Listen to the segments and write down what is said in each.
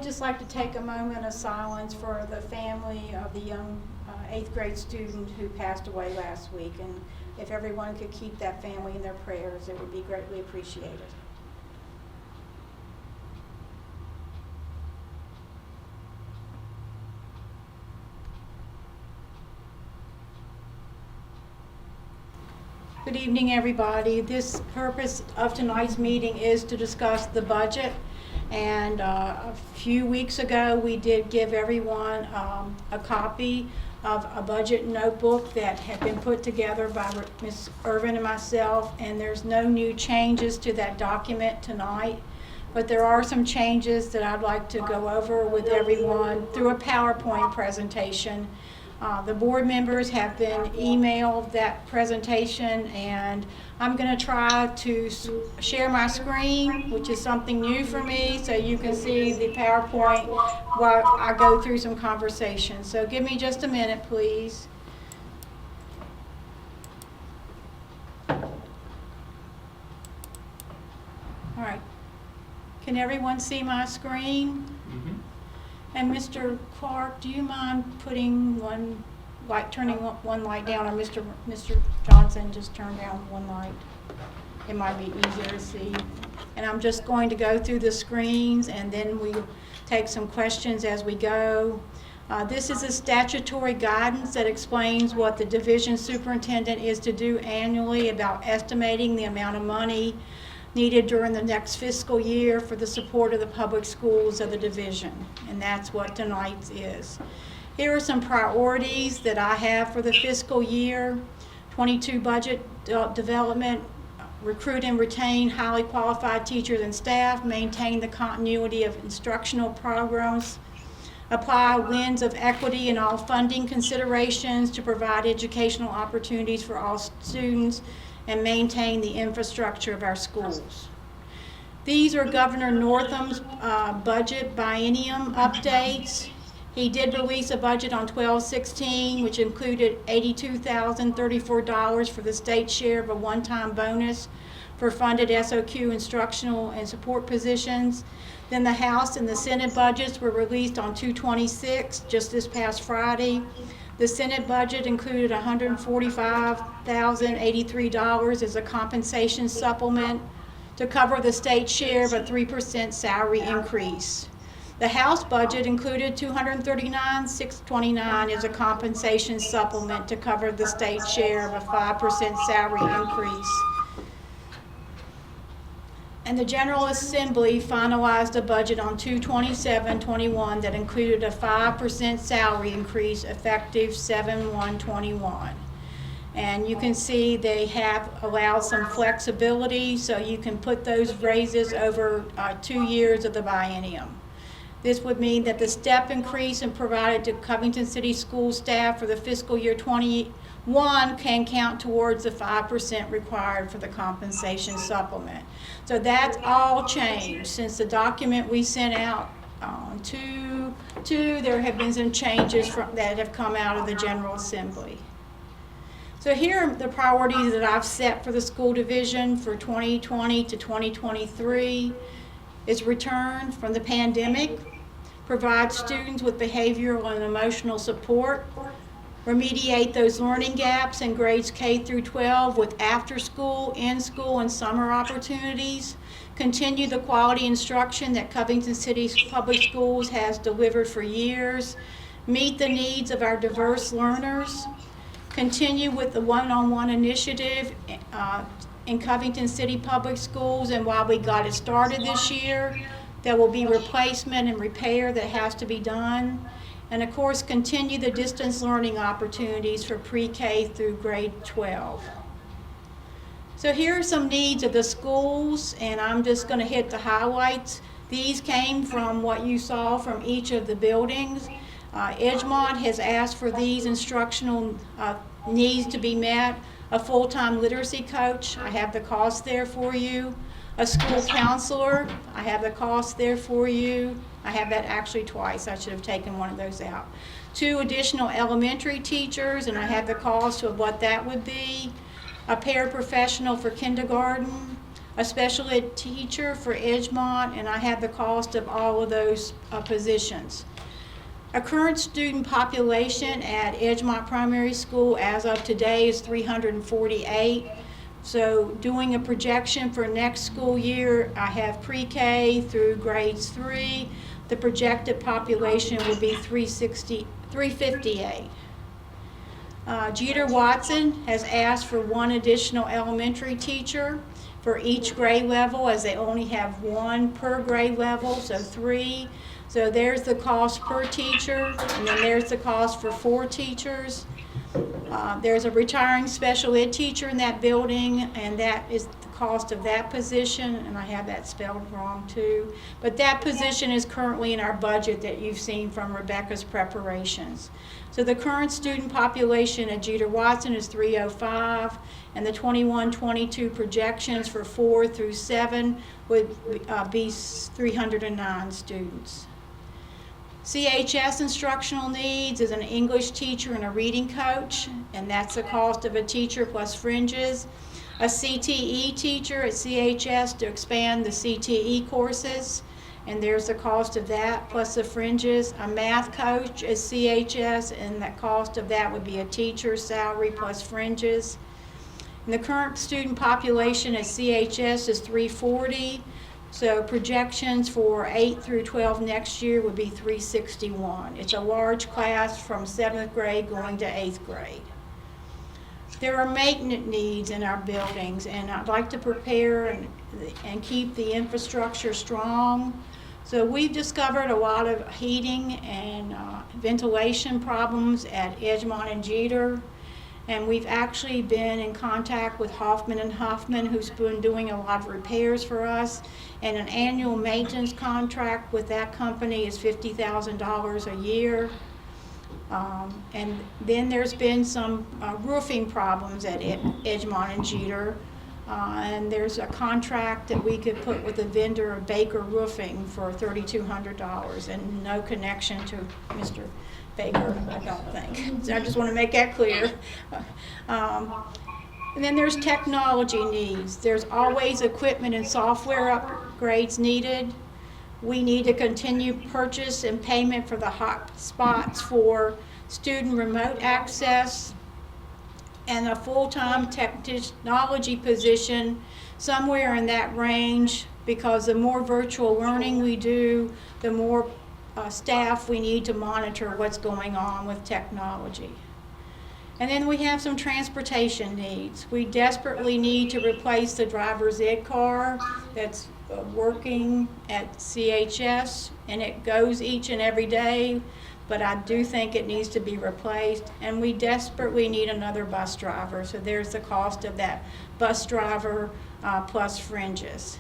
just like to take a moment of silence for the family of the young 8th grade student who passed away last week. And if everyone could keep that family in their prayers, it would be greatly appreciated. Good evening, everybody. This purpose of tonight's meeting is to discuss the budget. And a few weeks ago, we did give everyone a copy of a budget notebook that had been put together by Ms. Irvin and myself. And there's no new changes to that document tonight. But there are some changes that I'd like to go over with everyone through a PowerPoint presentation. The board members have been emailed that presentation, and I'm going to try to share my screen, which is something new for me, so you can see the PowerPoint while I go through some conversation. So give me just a minute, please. All right. Can everyone see my screen? Mm-hmm. And Mr. Clark, do you mind putting turning one light down, or Mr. Johnson, just turn down one light? It might be easier to see. And I'm just going to go through the screens, and then we'll take some questions as we go. This is a statutory guidance that explains what the division superintendent is to do annually about estimating the amount of money needed during the next fiscal year for the support of the public schools of the division, and that's what tonight's is. Here are some priorities that I have for the fiscal year: 22 budget development, recruit and retain highly qualified teachers and staff, maintain the continuity of instructional programs, apply a lens of equity in all funding considerations to provide educational opportunities for all students, and maintain the infrastructure of our schools. These are Governor Northam's budget biennium updates. He did release a budget on 12/16, which included $82,034 for the state share of a one-time bonus for funded SOQ instructional and support positions. Then the House and the Senate budgets were released on 2/26, just this past Friday. The Senate budget included $145,083 as a compensation supplement to cover the state share of a 3% salary increase. The House budget included $239,629 as a compensation supplement to cover the state share of a 5% salary increase. And the General Assembly finalized a budget on 2/27/21 that included a 5% salary increase effective 7/1/21. And you can see they have allowed some flexibility, so you can put those raises over 2 years of the biennium. This would mean that the step increase provided to Covington City School staff for the fiscal year 21 can count towards the 5% required for the compensation supplement. So that's all changed since the document we sent out on 2/2. There have been some changes that have come out of the General Assembly. So here are the priorities that I've set for the school division for 2020 to 2023. Is return from the pandemic, provide students with behavioral and emotional support, remediate those learning gaps in grades K through 12 with after-school, in-school, and summer opportunities, continue the quality instruction that Covington City Public Schools has delivered for years, meet the needs of our diverse learners, continue with the one-on-one initiative in Covington City Public Schools, and while we got it started this year, there will be replacement and repair that has to be done. And of course, continue the distance learning opportunities for pre-K through grade 12. So here are some needs of the schools, and I'm just going to hit the highlights. These came from what you saw from each of the buildings. Edgemont has asked for these instructional needs to be met. A full-time literacy coach, I have the cost there for you. A school counselor, I have the cost there for you. I have that actually twice. I should have taken one of those out. 2 additional elementary teachers, and I have the cost of what that would be. A paraprofessional for kindergarten. a special ed teacher for Edgemont, and I have the cost of all of those positions. Our current student population at Edgemont Primary School as of today is 348. So doing a projection for next school year, I have pre-K through grades 3. The projected population will be 358. Jeter Watson has asked for one additional elementary teacher for each grade level, as they only have one per grade level, so 3. So there's the cost per teacher, and then there's the cost for 4 teachers. There's a retiring special ed teacher in that building, and that is the cost of that position, and I have that spelled wrong too. But that position is currently in our budget that you've seen from Rebecca's preparations. So the current student population at Jeter Watson is 305, and the 21-22 projections for 4 through 7 would be 309 students. CHS instructional needs is an English teacher and a reading coach, and that's the cost of a teacher plus fringes. A CTE teacher at CHS to expand the CTE courses, and there's the cost of that plus the fringes. A math coach at CHS, and the cost of that would be a teacher's salary plus fringes. And the current student population at CHS is 340. So projections for 8 through 12 next year would be 361. It's a large class from 7th grade going to 8th grade. There are maintenance needs in our buildings, and I'd like to prepare and keep the infrastructure strong. So we've discovered a lot of heating and ventilation problems at Edgemont and Jeter. And we've actually been in contact with Hoffman and Huffman, who's been doing a lot of repairs for us. And an annual maintenance contract with that company is $50,000 a year. And then there's been some roofing problems at Edgemont and Jeter. And there's a contract that we could put with a vendor of Baker Roofing for $3,200, and no connection to Mr. Baker, I don't think. So I just want to make that clear. And then there's technology needs. There's always equipment and software upgrades needed. We need to continue purchase and payment for the hot spots for student remote access, and a full-time technology position somewhere in that range, because the more virtual learning we do, the more staff we need to monitor what's going on with technology. And then we have some transportation needs. We desperately need to replace the driver's ed car that's working at CHS, and it goes each and every day, but I do think it needs to be replaced. And we desperately need another bus driver, so there's the cost of that bus driver plus fringes.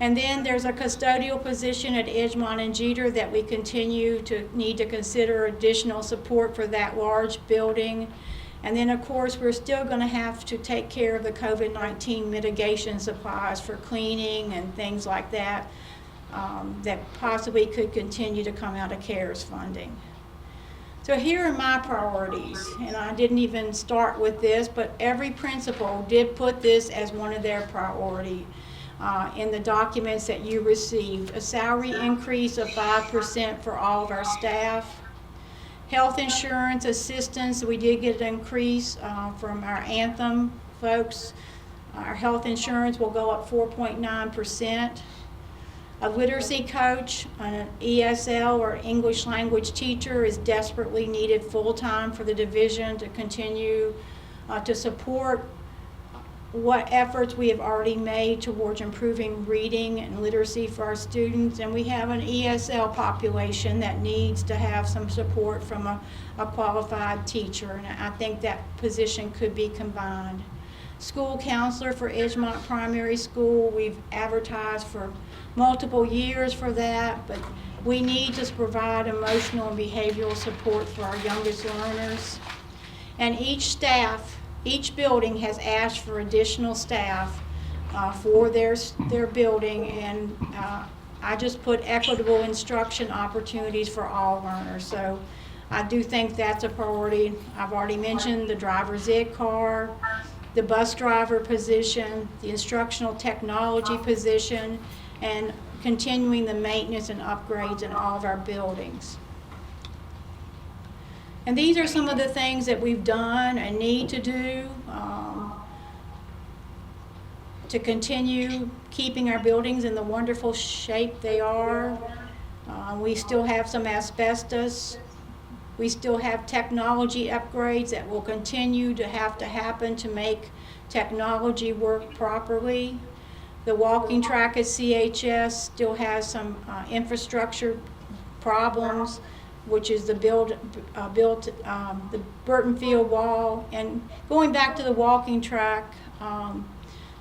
And then there's a custodial position at Edgemont and Jeter that we continue to need to consider additional support for that large building. And then, of course, we're still going to have to take care of the COVID-19 mitigation supplies for cleaning and things like that, that possibly could continue to come out of CARES funding. So here are my priorities, and I didn't even start with this, but every principal did put this as one of their priorities. In the documents that you received, a salary increase of 5% for all of our staff. Health insurance assistance, we did get an increase from our Anthem folks. Our health insurance will go up 4.9%. A literacy coach, an ESL or English language teacher is desperately needed full-time for the division to continue to support what efforts we have already made towards improving reading and literacy for our students. And we have an ESL population that needs to have some support from a qualified teacher, and I think that position could be combined. School counselor for Edgemont Primary School, we've advertised for multiple years for that, but we need to provide emotional and behavioral support for our youngest learners. And each building has asked for additional staff for their building, and I just put equitable instruction opportunities for all learners. So I do think that's a priority. I've already mentioned the driver's ed car. the bus driver position, the instructional technology position, and continuing the maintenance and upgrades in all of our buildings. And these are some of the things that we've done and need to do to continue keeping our buildings in the wonderful shape they are. We still have some asbestos. We still have technology upgrades that will continue to have to happen to make technology work properly. The walking track at CHS still has some infrastructure problems, which is the the Burton Field wall. And going back to the walking track,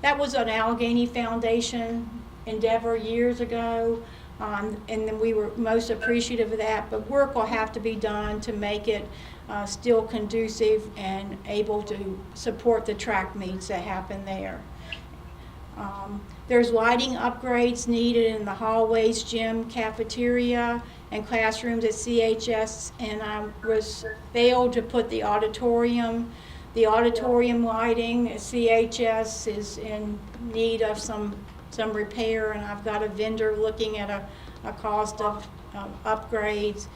that was an Allegheny Foundation endeavor years ago, and then we were most appreciative of that, but work will have to be done to make it still conducive and able to support the track meets that happen there. There's lighting upgrades needed in the hallways, gym, cafeteria, and classrooms at CHS, and I was failed to put the auditorium. The auditorium lighting at CHS is in need of some repair, and I've got a vendor looking at a cost of upgrades.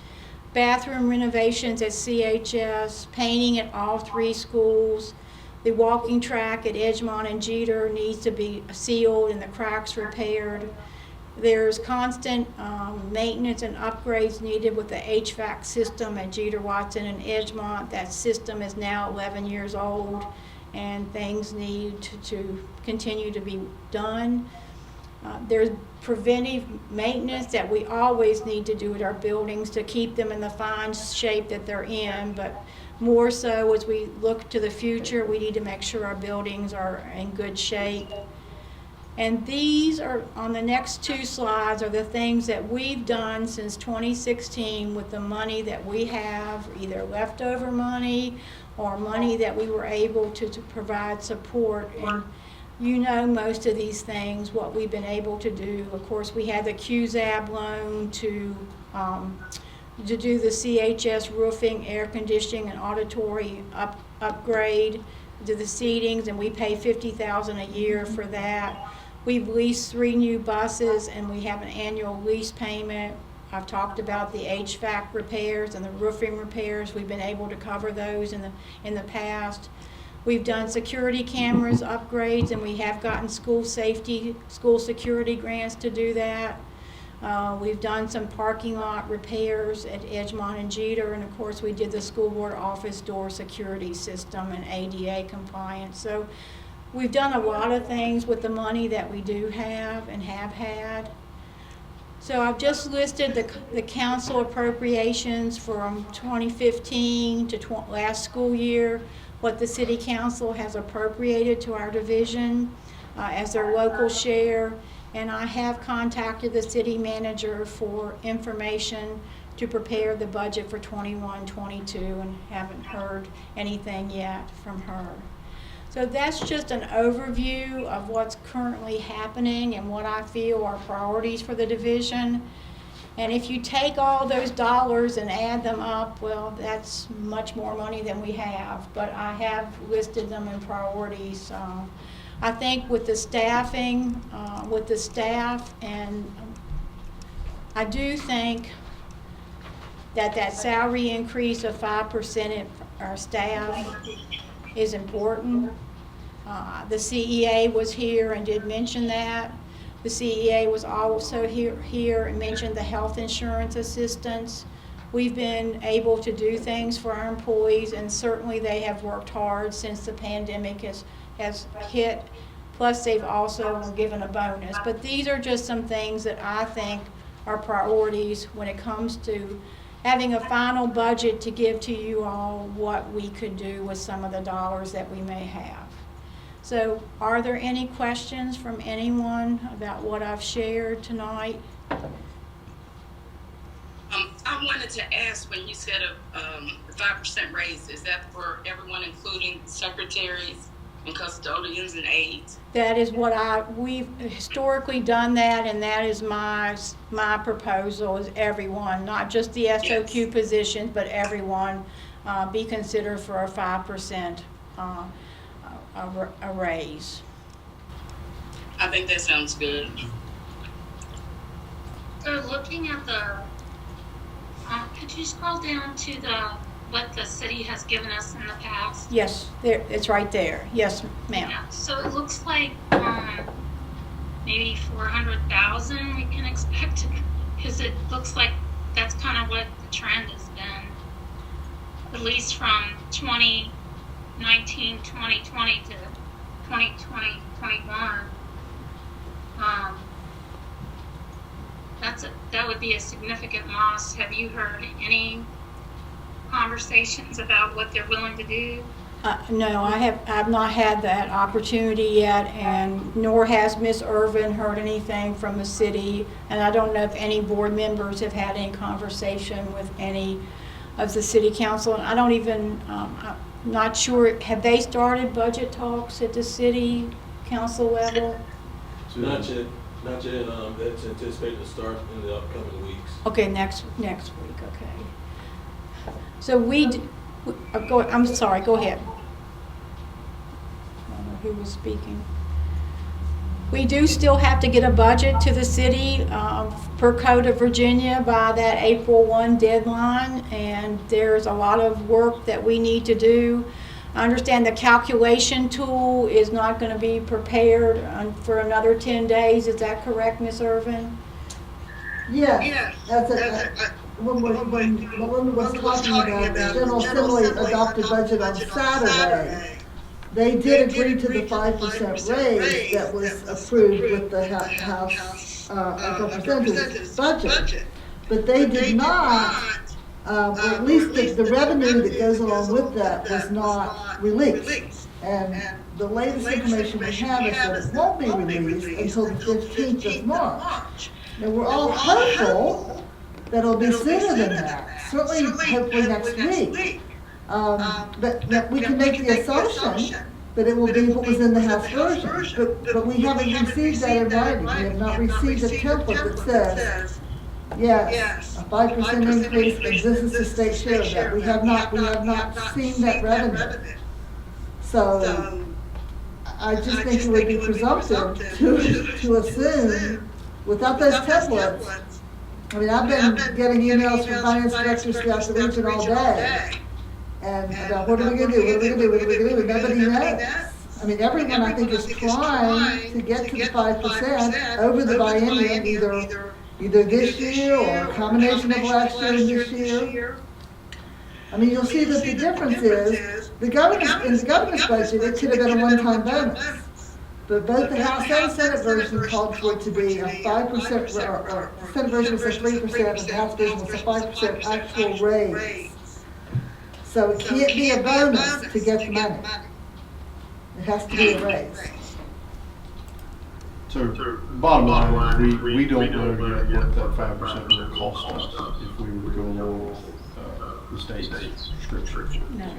Bathroom renovations at CHS, painting at all 3 schools. The walking track at Edgemont and Jeter needs to be sealed and the cracks repaired. There's constant maintenance and upgrades needed with the HVAC system at Jeter, Watson, and Edgemont. That system is now 11 years old, and things need to continue to be done. There's preventive maintenance that we always need to do at our buildings to keep them in the fine shape that they're in, but more so as we look to the future, we need to make sure our buildings are in good shape. And these are, on the next 2 slides, are the things that we've done since 2016 with the money that we have, either leftover money or money that we were able to provide support. And you know most of these things, what we've been able to do. Of course, we had the QZAB loan to do the CHS roofing, air conditioning, and auditory upgrade, to the seatings, and we pay $50,000 a year for that. We've leased 3 new buses, and we have an annual lease payment. I've talked about the HVAC repairs and the roofing repairs. We've been able to cover those in the past. We've done security cameras upgrades, and we have gotten school security grants to do that. We've done some parking lot repairs at Edgemont and Jeter, and of course we did the school board office door security system and ADA compliance. So we've done a lot of things with the money that we do have and have had. So I've just listed the council appropriations from 2015 to last school year, what the city council has appropriated to our division as their local share. And I have contacted the city manager for information to prepare the budget for 21-22 and haven't heard anything yet from her. So that's just an overview of what's currently happening and what I feel are priorities for the division. And if you take all those dollars and add them up, well, that's much more money than we have. But I have listed them in priorities. I think with the staffing, with the staff, and I do think that salary increase of 5% in our staff is important. The CEA was here and did mention that. The CEA was also here and mentioned the health insurance assistance. We've been able to do things for our employees, and certainly they have worked hard since the pandemic has hit. Plus, they've also given a bonus. But these are just some things that I think are priorities when it comes to having a final budget to give to you all what we could do with some of the dollars that we may have. So are there any questions from anyone about what I've shared tonight? I wanted to ask, when you said a 5% raise, is that for everyone, including secretaries and custodians and aides? That is what we've historically done that, and that is my proposal, is everyone, not just the SOQ yes. positions, but everyone be considered for a 5% a raise. I think that sounds good. So looking at the, could you scroll down to what the city has given us in the past? Yes, there, it's right there. Yes, ma'am. Yeah, so it looks like maybe 400,000 we can expect, because it looks like that's kind of what the trend has been, at least from 2019, 2020 to 2020, 21. That would be a significant loss. Have you heard any conversations about what they're willing to do? No, I've not had that opportunity yet, and nor has Ms. Irvin heard anything from the city, and I don't know if any board members have had any conversation with any of the city council, and I don't even, I'm not sure, have they started budget talks at the city council level? So not yet. That's anticipated to start in the upcoming weeks. Okay, next week, okay. So I'm sorry, go ahead. I don't know who was speaking. We do still have to get a budget to the city per Code of Virginia by that April 1 deadline, and there's a lot of work that we need to do. I understand the calculation tool is not going to be prepared for another 10 days. Is that correct, Ms. Irvin? Yes, when Melinda was talking about the General Assembly adopted budget on Saturday, they did agree to the 5% raise that was approved with the House of Representatives budget. But they did not, or at least the revenue that goes along with that was not released. And the latest information we have is that it won't be released until the 15th of March. Now, we're all hopeful that it'll be sooner than that, certainly hopefully next week. But we can make the assumption that it will be what was in the House version. But we haven't received that in writing. We have not received a template that says, yes, a 5% increase, and this is the state share of that. We have not seen that revenue. So I just think it would be presumptive to assume, without those templates, I mean, I've been getting emails from finance directors throughout the region all day, and about what are we gonna do, and nobody knows. I mean, everyone, I think, is trying to get to the 5% over the biennium, either this year or a combination of last year and this year. I mean, you'll see that the difference is, in the governor's budget, it could have been a one-time bonus. But both the House and Senate version called for it to be a 5%, or the Senate version was a 3%, and the House version was a 5% actual raise. So it can't be a bonus to get the money. It has to be a raise. So bottom line, we don't know yet what that 5% will cost us if we were to go along with the state's restriction. No.